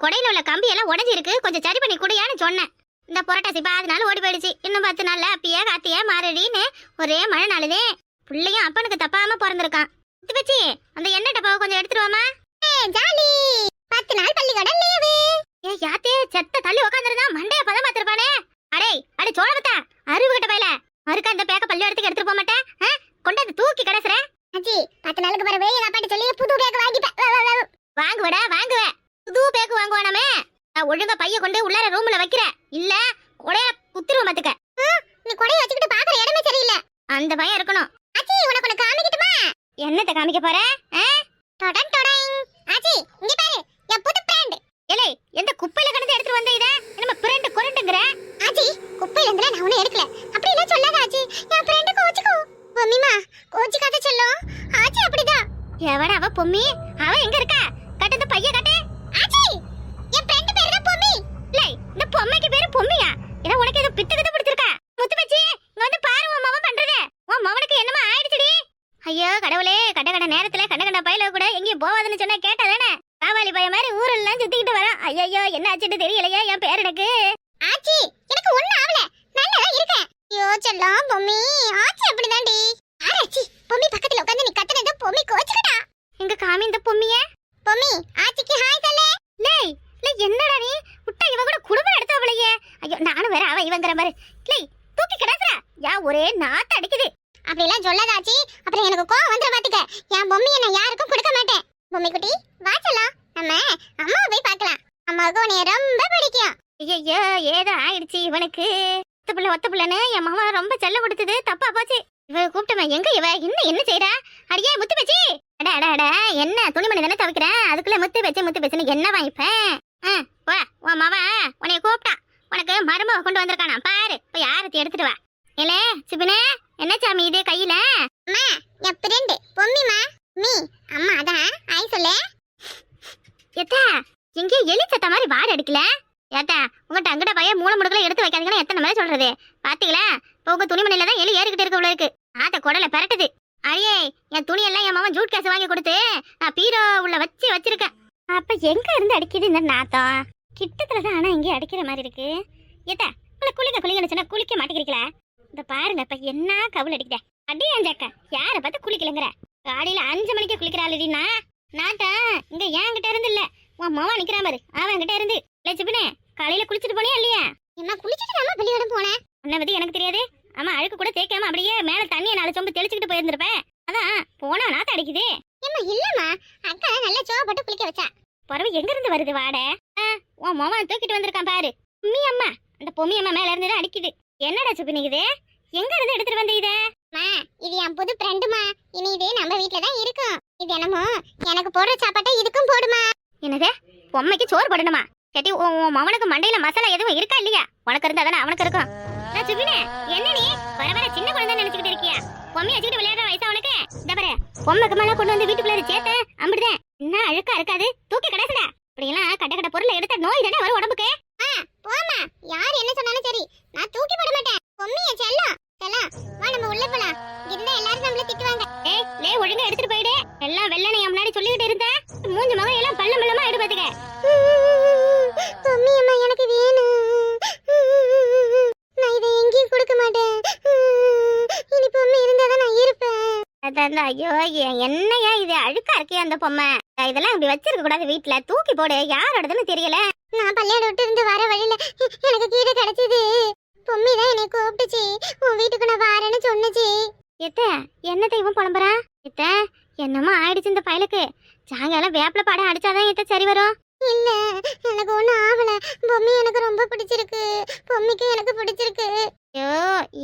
கொடையில உள்ள கம்பி எல்லாம் உடைஞ்சி இருக்கு, கொஞ்சம் சரி பண்ணி குடியான்னு சொன்னேன். இந்த புரட்டாசி 10 நாள் ஓடி போயிடுச்சு. இன்னும் 10 நாள்ல அப்பியா காத்தியா மாரடின்னு ஒரே மழை நாளுதே. பிள்ளையும் அப்பனுக்கு தப்பாம பிறந்திருக்கான். இது வச்சு அந்த எண்ணெய் டப்பாவை கொஞ்சம் எடுத்துருவாமா. ஜாலி 10 நாள் பள்ளிக்கூடம் லீவு. ஏ யாத்தே செத்த தள்ளி உட்காந்துருந்தா மண்டைய பதம் பார்த்திருப்பானே. அடே சோழவத்தா அறிவு கிட்ட பையல மறுக்க அந்த பேக்க பள்ளியோடத்துக்கு எடுத்துட்டு போக மாட்டேன். கொண்டாந்து தூக்கி கடைசுற. அச்சி 10 நாளுக்கு பிறகு எங்க அப்பாட்ட சொல்லி புது பேக் வாங்கிப்பேன். வாங்குவ புது பேக் வாங்குவானாமே. நான் ஒழுங்கா பைய கொண்டு உள்ளார ரூம்ல வைக்கிற, இல்ல கொடைய குத்திருவ மாத்துக்க. நீ கொடைய வச்சுக்கிட்டு பாக்குற இடமே சரியில்லை. அந்த பையன் இருக்கணும். அச்சி உனக்கு காமிக்கட்டுமா? என்னத்தை காமிக்க போற? டொடன் டொடன். அச்சி இங்க பாரு, என் புது பிராண்ட். ஏலே எந்த குப்பையில கடந்து எடுத்து வந்த இத நம்ம பிராண்ட் கொரண்டுங்கற? அச்சி குப்பையில இருந்தல நான் ஒண்ணு எடுக்கல. அப்படி இல்ல சொல்லாத அச்சி. என் பிராண்ட் கோச்சுக்கோ. பொம்மிமா கோச்சிக்காத செல்லம். அச்சி அப்படிதான். எவடா அவ பொம்மி? அவ எங்க இருக்கா? கட்டத பைய கட்டு. அச்சி என் பிராண்ட் பேரு தான் பொம்மி. லே இந்த பொம்மைக்கு பேரு பொம்மியா? ஏன்னா உனக்கு ஏதோ பித்து கிட்ட பிடிச்சிருக்கா? முத்து பச்சி இங்க வந்து பாரு உன் மவன் பண்றதே. உன் மவனுக்கு என்னமா ஆயிடுச்சுடி? ஐயோ கடவுளே, கண்ட நேரத்துல கண்ட பையல கூட எங்கேயும் போவாதுன்னு சொன்னா கேட்டாதானே? காவாலி பைய மாதிரி ஊரெல்லாம் சுத்திக்கிட்டு வரான். ஐயோ என்ன ஆச்சுட்டு தெரியலையா என் பேர் எனக்கு. ஆச்சி எனக்கு ஒண்ணு ஆவல, நல்லா இருக்கேன். ஐயோ செல்லம் பொம்மி. ஆச்சி அப்படிதான்டி. ஆச்சி பொம்மி பக்கத்துல உட்கார்ந்து நீ கத்துனத பொம்மி கோச்சுக்கிட்டா. எங்க காமி இந்த பொம்மிய. பொம்மி ஆச்சிக்கு ஹாய் சொல்லு. லேய் என்னடா நீ விட்டா இவ கூட குடும்பம் நடத்தவளையே. ஐயோ நானும் வேற அவ இவங்கற மாதிரி. லேய் தூக்கி கடக்குற. யா ஒரே நாத்த அடிக்குது. அப்படி எல்லாம் சொல்லாதாச்சி, அப்புறம் எனக்கு கோவம் வந்துற பாத்துக்க. என் பொம்மியை நான் யாருக்கும் கொடுக்க மாட்டேன். பொம்மி குட்டி வா செல்லம், நம்ம அம்மாவை போய் பார்க்கலாம். அம்மாவுக்கு உன்னைய ரொம்ப பிடிக்கும். ஐயோ ஏதோ ஆயிடுச்சு இவனுக்கு. ஒத்த பிள்ளைன்னு என் மாமா ரொம்ப செல்ல கொடுத்தது தப்பா போச்சு. இவ கூப்பிட்டவன் எங்க இவ இன்னும் என்ன செய்யறா? அடியே முத்து பேச்சு. அட என்ன துணிமணி தானே துவைக்கிறேன், அதுக்குள்ள முத்து பேச்சுன்னு என்ன வாங்கிப்பேன். வா உன் மாவா உன்னைய கூப்பிட்டா. உனக்கு மருமக கொண்டு வந்திருக்கானா பாரு, போய் ஆரத்தி எடுத்துட்டு வா. ஏலே சிபினே என்ன சாமி இது கையில? அம்மா என் ஃப்ரெண்ட் பொம்மிமா. மீ அம்மா அதான் ஆய் சொல்லு. ஏத்தா எங்க எலி சத்த மாதிரி வாட அடிக்கல? ஏத்தா உங்க டங்கட பைய மூளை முடுக்கல எடுத்து வைக்காதீங்கன்னு எத்தனை முறை சொல்றது? பாத்தீங்களா இப்போ உங்க துணிமணில தான் எலி ஏறிக்கிட்டு இருக்க உள்ள இருக்கு. ஆத்த குடல பரட்டுது. அழியே என் துணி எல்லாம் என் மாமன் ஜூட் கேஸ் வாங்கி கொடுத்து நான் பீரோ உள்ள வச்சிருக்கேன். அப்ப எங்க இருந்து அடிக்குது இந்த நாத்தம்? கிட்டத்துலதான் ஆனா இங்கே அடிக்கிற மாதிரி இருக்கு. ஏத்தா உங்களை குளிக்கன்னு சொன்னா குளிக்க மாட்டேங்கிறீங்களா? இந்த பாருங்க இப்ப என்ன கவுள் அடிக்கிற. அடியாஞ்சாக்கா யார பார்த்து குளிக்கலங்கிற? காலையில 5 மணிக்கு குளிக்கிறாள்டினா நாட்டா இங்க என்கிட்ட இருந்து இல்ல, உன் மாமா நிக்கிறான் பாரு அவன் கிட்ட இருந்து. லட்சுமினே காலையில குளிச்சுட்டு போனியா இல்லையா? என்ன குளிச்சுட்டு நம்ம வெளியோட போனேன். உன்னை பத்தி எனக்கு தெரியாது. ஆமா அழுக்கு கூட தேய்க்காம அப்படியே மேல தண்ணியை 4 சொம்பு தெளிச்சுக்கிட்டு போயிருந்திருப்பேன். அதான் போனா நாத்த அடிக்குது. இல்லம்மா அக்கா நல்லா சோவ போட்டு குளிக்க வச்சா. பறவை எங்க இருந்து வருது வாட? உன் மாமா தூக்கிட்டு வந்திருக்கான் பாரு. பொம்மி அம்மா அந்த பொம்மி அம்மா மேல இருந்து அடிக்குது. என்னடா சுப்பினிக்குது? எங்க இருந்து எடுத்துட்டு வந்த இத? இது என் புது ஃப்ரெண்டுமா. இனி இது நம்ம வீட்ல தான் இருக்கும். இது என்னமோ எனக்கு போடுற சாப்பாட்டை இதுக்கும் போடுமா. என்னது பொம்மைக்கு சோறு போடணுமா? கேட்டி உன் மவனுக்கு மண்டையில மசாலா எதுவும் இருக்கா இல்லையா? உனக்கு இருந்தா தானே அவனுக்கு இருக்கும். சுப்பினே என்ன நீ வர சின்ன குழந்தை நினைச்சுக்கிட்டு இருக்கியா? பொம்மையை வச்சுக்கிட்டு விளையாடுற வயசா உனக்கு? இந்த பாரு பொம்மைக்கு மேல கொண்டு வந்து வீட்டுக்குள்ள சேர்த்து அம்பிடுதேன். என்ன அழுக்கா இருக்காது, தூக்கி கடைசுடா. அப்படியெல்லாம் கட்ட பொருளை எடுத்த நோய் தானே வரும் உடம்புக்கு. போமா யார் என்ன சொன்னாலும் சரி நான் தூக்கி போட மாட்டேன். பொம்மிய செல்லம் வா நம்ம உள்ள போலாம். இருந்தா எல்லாரும் நம்மள திட்டுவாங்க. லே ஒழுங்கா எடுத்துட்டு போயிடு. எல்லாம் வெள்ளனை முன்னாடி சொல்லிக்கிட்டு இருந்த மூஞ்சி மகன் எல்லாம் பள்ளமா ஆயிடு பாத்துக்க. பொம்மி அம்மா எனக்கு வேணும். நான் இதை எங்கேயும் கொடுக்க மாட்டேன். இனி பொம்மி இருந்தாதான் நான் இருப்பேன். ஐயோ என்னையா இது அழுக்கா இருக்கே அந்த பொம்மை. இதெல்லாம் இப்படி வச்சிருக்க கூடாது வீட்டுல, தூக்கி போடு. யாரோடதுன்னு தெரியல. நான் பள்ளியோட விட்டு இருந்து வர வழியில எனக்கு கீழே கிடைச்சது. பொம்மி தான் என்னை கூப்பிட்டுச்சு, உன் வீட்டுக்கு நான் வரேன்னு சொன்னுச்சு. எத்த என்ன தெய்வம் புலம்புறா? எத்த என்னமோ ஆயிடுச்சு இந்த பயலுக்கு. சாயங்காலம் வேப்பில பாடம் அடிச்சாதான் எத்த சரி வரும். இல்ல எனக்கு ஒண்ணும் ஆகல. பொம்மி எனக்கு ரொம்ப பிடிச்சிருக்கு. பொம்மிக்கு எனக்கு பிடிச்சிருக்கு. ஐயோ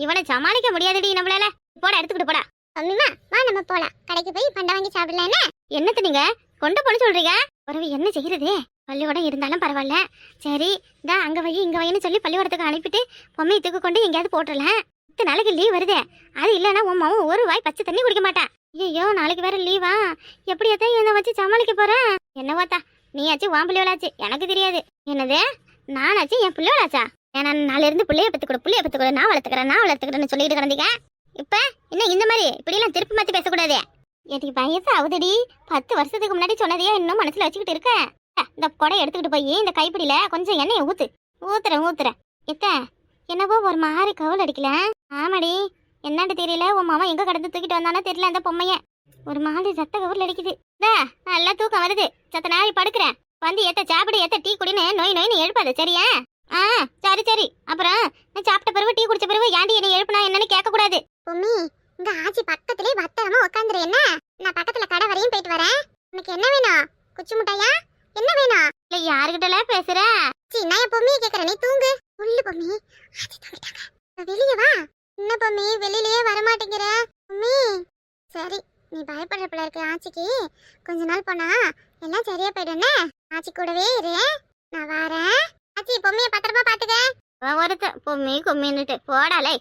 இவனை சமாளிக்க முடியாதுடி நம்மளால. போடா எடுத்துக்கிட்டு போடா. பொம்மிமா வா நம்ம போலாம். கடைக்கு போய் பண்டை வாங்கி சாப்பிடலான்னு. என்னத்த நீங்க கொண்டு போன சொல்றீங்க? உறவு என்ன செய்யறது? பள்ளிக்கூடம் இருந்தாலும் பரவாயில்ல. சரி இந்த அங்க வை இங்க வைன்னு சொல்லி பள்ளிக்கூடத்துக்கு அனுப்பிட்டு பொம்மையை தூக்கு கொண்டு எங்கேயாவது போட்டுடலாம். 10 நாளைக்கு லீவ் வருதே. அது இல்லைன்னா உன் மாவும் ஒரு வாய் பச்சை தண்ணி குடிக்க மாட்டான். ஐயோ நாளைக்கு வேற லீவா? எப்படியாத்தான் என்ன வச்சு சமாளிக்க போறேன்? என்னவாத்தா நீயாச்சு உன் பிள்ளைவளாச்சு எனக்கு தெரியாது. என்னது நானாச்சு என் பிள்ளைவளாச்சா? ஏன்னா நாளைல இருந்து பிள்ளைய பத்துக்கூட நான் வளர்த்துக்கிறேன்னு சொல்லிட்டு கிடந்தீங்க. இப்ப என்ன இந்த மாதிரி இப்படி எல்லாம் திருப்பி மாத்தி பேசக்கூடாது. எனக்கு வயசு ஆகுதுடி. 10 வருஷத்துக்கு முன்னாடி சொன்னதையே இன்னும் மனசுல வச்சுக்கிட்டு இருக்க. இந்த கொடை எடுத்துக்கிட்டு போய் இந்த கைப்பிடியில கொஞ்சம் எண்ணெயை ஊத்துறேன் எத்த என்னவோ ஒரு மாதிரி கவல் அடிக்கல. ஆமாடி, என்னன்னு தெரியல, உன் மாமா எங்க கடந்து தூக்கிட்டு வந்தானோ தெரியல அந்த பொம்மைய. ஒரு மாதிரி ரத்த கவல் அடிக்குது. நல்லா தூக்கம் வருது, சத்த நாளை படுக்கிறேன். வந்து ஏத்த சாப்பிடு, ஏத்த டீ குடின்னு நோயின்னு எழுப்பாது சரியா? சரி. அப்புறம் நான் சாப்பிட்ட பிறகு டீ குடிச்ச பிறகு ஏன்டி என்னை எழுப்புனா என்னன்னு கேட்க கூடாது. பொம்மி, இந்த ஆச்சி பக்கத்திலே பத்திரமா உட்காந்துரு. என்ன, நான் பக்கத்துல கடை வரையும் போயிட்டு வரேன். உனக்கு என்ன வேணும்? குச்சி முட்டையா? என்ன வேணும்? இல்ல யாருகிட்டல பேசுற? நான் என் பொம்மியை கேக்குறேன், நீ தூங்கு. சொல்லு பொம்மி, ஆச்சி தூங்கிட்டாங்க, வெளியே வா. என்ன பொம்மி வெளியிலயே வரமாட்டேங்கிற? பொம்மி சரி, நீ பயப்படுற பிள்ளை இருக்கு ஆச்சிக்கு. கொஞ்ச நாள் போனா எல்லாம் சரியா போயிடும்னே. ஆச்சி கூடவே இரு, நான் வரேன். ஆச்சி பொம்மியை பத்திரமா பாத்துக்க. ஒருத்த பொம்மி கும்மின்னுட்டு போடாலே.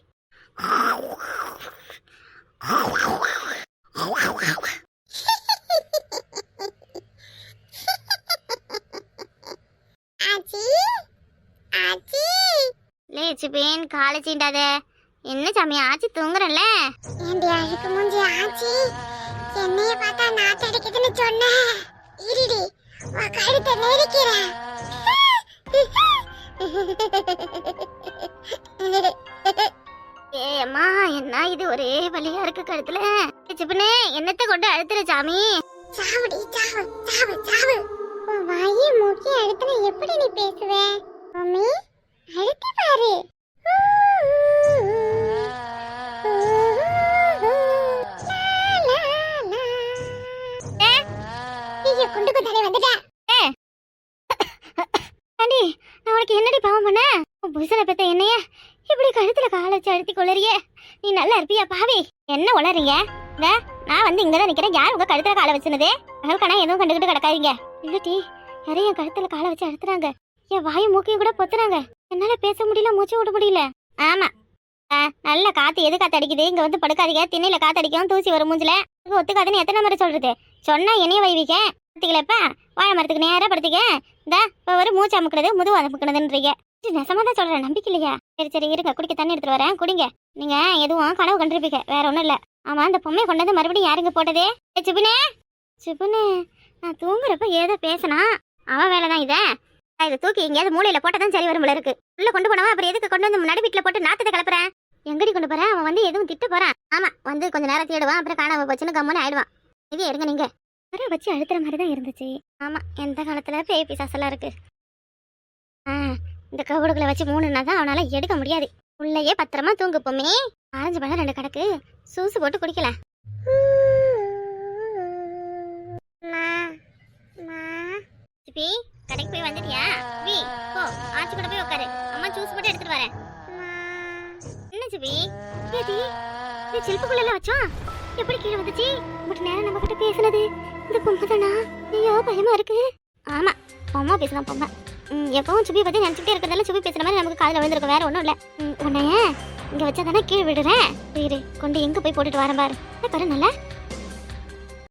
லேச்சுப்பேன் காலை சீண்டாத. என்ன சாமி ஆச்சி தூங்குறல்ல? ஏண்டி அழுக்கு மூஞ்சி ஆச்சி, என்னைய பார்த்தா நாத்து அடிக்குதுன்னு சொன்ன. இருடி, உன் கழுத்தை நெரிக்கிறேன். ஏம்மா, என்ன இது ஒரே வலியா இருக்கு கழுத்துல. சிப்பனே, என்னத்தை கொண்டு அழுத்துற சாமி? சாவடி சாவு சாவு சாவு. வாயை மூக்கி அழுத்தின எப்படி நீ பேசுவ? மம்மி அழுத்தி பாரு. குண்டுக்கு தலை வந்துட்ட. ஆண்டி, நான் உனக்கு என்னடி பாவம் பண்ண? புதுசல பெத்த என்னைய இப்படி கழுத்துல காலை வச்சு அழுத்தி கொள்ளறியே. நீ நல்லா இருப்பியா பாவி? என்ன உளறீங்க? நான் வந்து இங்கதான் நிக்கிறேன். யார் உங்க கழுத்துல காலை வச்சுனதே? அவளுக்கானா எதுவும் கண்டுகிட்டு கிடக்காதீங்க. இல்லட்டி யாரையும் என் கழுத்துல காலை வச்சு அழுத்துறாங்க. என் வாயும் மூக்கையும் கூட பொத்துறாங்க. என்னால பேச முடியல, மூச்சு விட முடியல. ஆமா, நல்ல காத்து எது காத்து அடிக்குது. இங்க வந்து படுக்காதீங்க, திண்ணையில காத்து அடிக்கும், தூசி வரும் மூஞ்சில. ஒத்துக்காதுன்னு எத்தனை முறை சொல்றது? சொன்னா என்னைய வைவிக்க படுத்திக்கலப்ப. வாழை மரத்துக்கு நேரா படுத்திக்க. இந்த இப்ப ஒரு மூச்சு அமுக்குறது, முதுகு அமுக்குனதுன்றீங்க. நெசமா தான் சொல்றேன், நம்பிக்கை இல்லையா? சரி இருங்க, குடிக்க தண்ணி எடுத்துட்டு வரேன், குடிங்க. நீங்க எதுவும் கனவு கண்டிருப்பீங்க, வேற ஒண்ணும் இல்ல. ஆமா, அந்த பொம்மையை கொண்டது மறுபடியும் யாருங்க போட்டதே? சிப்புனே, நான் தூங்குறப்ப ஏதோ பேசினா அவன் வேலைதான். இதை தூக்கி எங்கேயாவது மூளையில போட்டதான் சரி வரும் போல இருக்கு. உள்ள கொண்டு போனவன் அப்புறம் எதுக்கு கொண்டு வந்து நடு வீட்டுல போட்டு நாத்தத்தை கிளப்புறேன்? எங்கடி கொண்டு போறேன்? அவன் வந்து எதுவும் திட்ட போறான். ஆமா, வந்து கொஞ்ச நேரம் தேடுவான், அப்புறம் காணாம போச்சுன்னு கம்முன்னு ஆயிடுவான். இது எடுங்க, நீங்க வர வச்சு அழுத்துற மாதிரி தான் இருந்துச்சு. ஆமா, எந்த காலத்துல பேய் பிசாசெல்லாம் இருக்கு. இந்த கவுடுகளை வச்சு 3 நாள் தான் அவனால எடுக்க முடியாது. உள்ளேயே பத்திரமா தூங்கு பொம்மி. ஆரஞ்சு பழம் 2 கடக்கு சூசு போட்டு குடிக்கலாம். சிப்பி, கடைக்கு போய் வந்துட்டியா? போ, ஆச்சி கூட போய் உட்காரு. அம்மா ஜூஸ் போட்டு எடுத்துட்டு வரேன். என்ன சிப்பி, இது சில்புக்குள்ள வச்சோம், எப்படி கீழே வந்துச்சு? பட் நேரம் நம்ம கிட்ட பேசுனது இந்த பொம்மை தானா? ஐயோ பயமா இருக்கு. ஆமா, பொம்மை பேசலாம் பொம்மை. எப்பவும் சுபி பத்தி நினைச்சுட்டே இருக்கிறதால சுபி பேசுற மாதிரி நமக்கு காதுல விழுந்திருக்கும், வேற ஒண்ணும் இல்ல. உன்னைய இங்க வச்சாதானே கீழே விடுறேன். இரு, கொண்டு எங்க போய் போட்டுட்டு வரேன் பாரு. பாரு, நல்லா